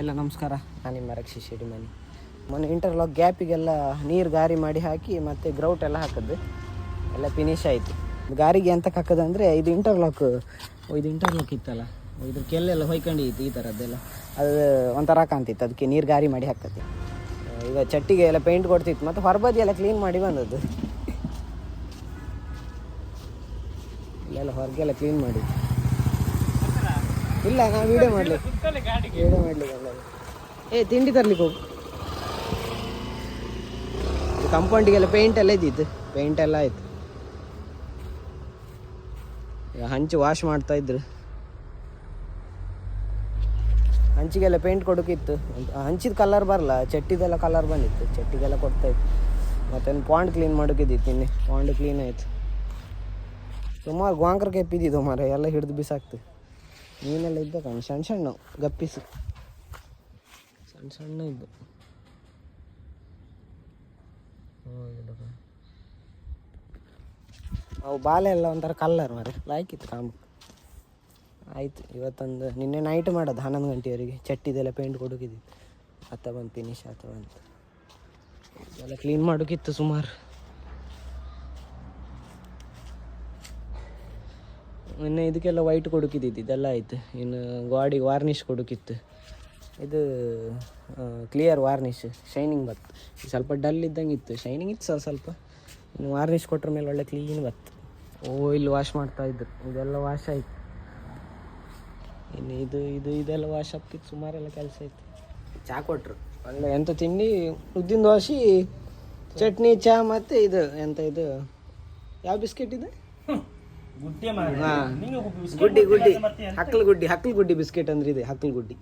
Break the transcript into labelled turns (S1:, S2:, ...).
S1: ಎಲ್ಲ ನಮಸ್ಕಾರ. ನಾನು ನಿಮ್ಮ ರಕ್ಷಿ ಶಿಡಿಮನಿ. ಮೊನ್ನೆ ಇಂಟರ್ಲಾಕ್ ಗ್ಯಾಪಿಗೆಲ್ಲ ನೀರು ಗಾರಿ ಮಾಡಿ ಹಾಕಿ ಮತ್ತು ಗ್ರೌಟ್ ಎಲ್ಲ ಹಾಕಿದ್ದು ಎಲ್ಲ ಫಿನಿಶ್ ಆಯಿತು. ಗಾರಿಗೆ ಎಂತಕ್ಕೆ ಹಾಕೋದಂದರೆ ಇದು ಇಂಟರ್ಲಾಕ್ ಇತ್ತಲ್ಲ, ಇದ್ರ ಕೆಲ್ಲೆಲ್ಲ ಹೊಯ್ಕೊಂಡಿತ್ತು ಈ ಥರದ್ದೆಲ್ಲ, ಅದು ಒಂಥರ ಕಾಣ್ತಿತ್ತು, ಅದಕ್ಕೆ ನೀರು ಗಾರಿ ಮಾಡಿ ಹಾಕತ್ತೆ. ಈಗ ಚಟ್ಟಿಗೆ ಎಲ್ಲ ಪೇಂಟ್ ಕೊಡ್ತಿತ್ತು ಮತ್ತು ಹೊರಬದಿ ಎಲ್ಲ ಕ್ಲೀನ್ ಮಾಡಿ ಬಂದದ್ದು, ಇಲ್ಲೆಲ್ಲ ಹೊರಗೆಲ್ಲ ಕ್ಲೀನ್ ಮಾಡಿದ್ದು. ಇಲ್ಲ ನಾನು ವೀಡಿಯೋ ಮಾಡಲಿಕ್ಕೆ ತಿಂಡಿ ತರ್ಲಿಕ್ಕೆ ಹೋಗು. ಕಂಪೌಂಡಿಗೆಲ್ಲ ಪೇಂಟ್ ಎಲ್ಲ ಇದ್ದಿತ್ತು, ಪೇಂಟ್ ಎಲ್ಲ ಆಯಿತು. ಈಗ ಹಂಚು ವಾಶ್ ಮಾಡ್ತಾ ಇದ್ರು, ಹಂಚಿಗೆಲ್ಲ ಪೇಂಟ್ ಕೊಡೋಕ್ಕಿತ್ತು. ಹಂಚಿದ ಕಲರ್ ಬರಲ್ಲ, ಚಟ್ಟಿದೆಲ್ಲ ಕಲರ್ ಬಂದಿತ್ತು, ಚಟ್ಟಿಗೆಲ್ಲ ಕೊಡ್ತಾಯಿತ್ತು. ಮತ್ತೇನು ಪಾಂಡ್ ಕ್ಲೀನ್ ಮಾಡೋಕ್ಕಿದ್ದಿತ್ತು, ಇನ್ನೇ ಪಾಂಡ್ ಕ್ಲೀನ್ ಆಯಿತು. ಸುಮಾರು ಗೋಂಕರ ಕೆಪ್ಪಿದ್ದಿದ್ದು ಮಾರ, ಎಲ್ಲ ಹಿಡಿದು ಬಿಸಾಕ್ತು. ಮೀನೆಲ್ಲ ಇದ್ದ ಕಣ್ಣು ಸಣ್ಣ ಸಣ್ಣ ಗಪ್ಪಿಸು, ಸಣ್ಣ ಸಣ್ಣ ಇದ್ದು. ಅವು ಬಾಲೆ ಎಲ್ಲ ಒಂಥರ ಕಲ್ಲರ್ ಮಾರೆ, ಲಾಯ್ಕಿತ್ತು ಕಾಂಬು. ಆಯಿತು, ಇವತ್ತೊಂದು ನಿನ್ನೆ ನೈಟ್ ಮಾಡೋದು 11 ಗಂಟೆವರೆಗೆ. ಚಟ್ಟಿದೆಲ್ಲ ಪೇಂಟ್ ಕೊಡೋಕಿದ್ದಿತ್ತು, ಬಂತು ಫಿನಿಶ್ ಬಂತು. ಇದೆಲ್ಲ ಕ್ಲೀನ್ ಮಾಡೋಕ್ಕಿತ್ತು ಸುಮಾರು. ಇನ್ನು ಇದಕ್ಕೆಲ್ಲ ವೈಟ್ ಕೊಡೋಕಿದ್ದಿತ್ತು, ಇದೆಲ್ಲ ಆಯಿತು. ಇನ್ನು ಗಾಡಿಗೆ ವಾರ್ನಿಷ್ ಕೊಡೋಕ್ಕಿತ್ತು, ಇದು ಕ್ಲಿಯರ್ ವಾರ್ನಿಷ್, ಶೈನಿಂಗ್ ಬತ್ತು. ಸ್ವಲ್ಪ ಡಲ್ ಇದ್ದಂಗೆ ಇತ್ತು, ಶೈನಿಂಗ್ ಇತ್ತು ಸ್ವಲ್ಪ. ಇನ್ನು ವಾರ್ನಿಷ್ ಕೊಟ್ರ ಮೇಲೆ ಒಳ್ಳೆ ಕ್ಲೀನ್ ಬತ್ತು. ಇಲ್ಲಿ ವಾಶ್ ಮಾಡ್ತಾಯಿದ್ರು, ಇದೆಲ್ಲ ವಾಶ್ ಆಯಿತು. ಇನ್ನು ಇದೆಲ್ಲ ವಾಶ್ ಆಗ್ತಿತ್ತು, ಸುಮಾರೆಲ್ಲ ಕೆಲಸ ಇತ್ತು. ಚಹಾ ಕೊಟ್ಟರು, ಒಳ್ಳೆ ಎಂತ ತಿಂಡಿ, ಉದ್ದಿನ ದೋಸೆ, ಚಟ್ನಿ, ಚಹಾ ಮತ್ತು ಇದು ಇದು ಯಾವ ಬಿಸ್ಕೆಟ್ ಇದೆ, ಗುಡ್ಡಿ ಹಕ್ಕಲ್ ಗುಡ್ಡಿ ಬಿಸ್ಕೆಟ್ ಅಂದ್ರೆ ಇದೆ, ಹಕ್ಕಲ್ ಗುಡ್ಡಿ.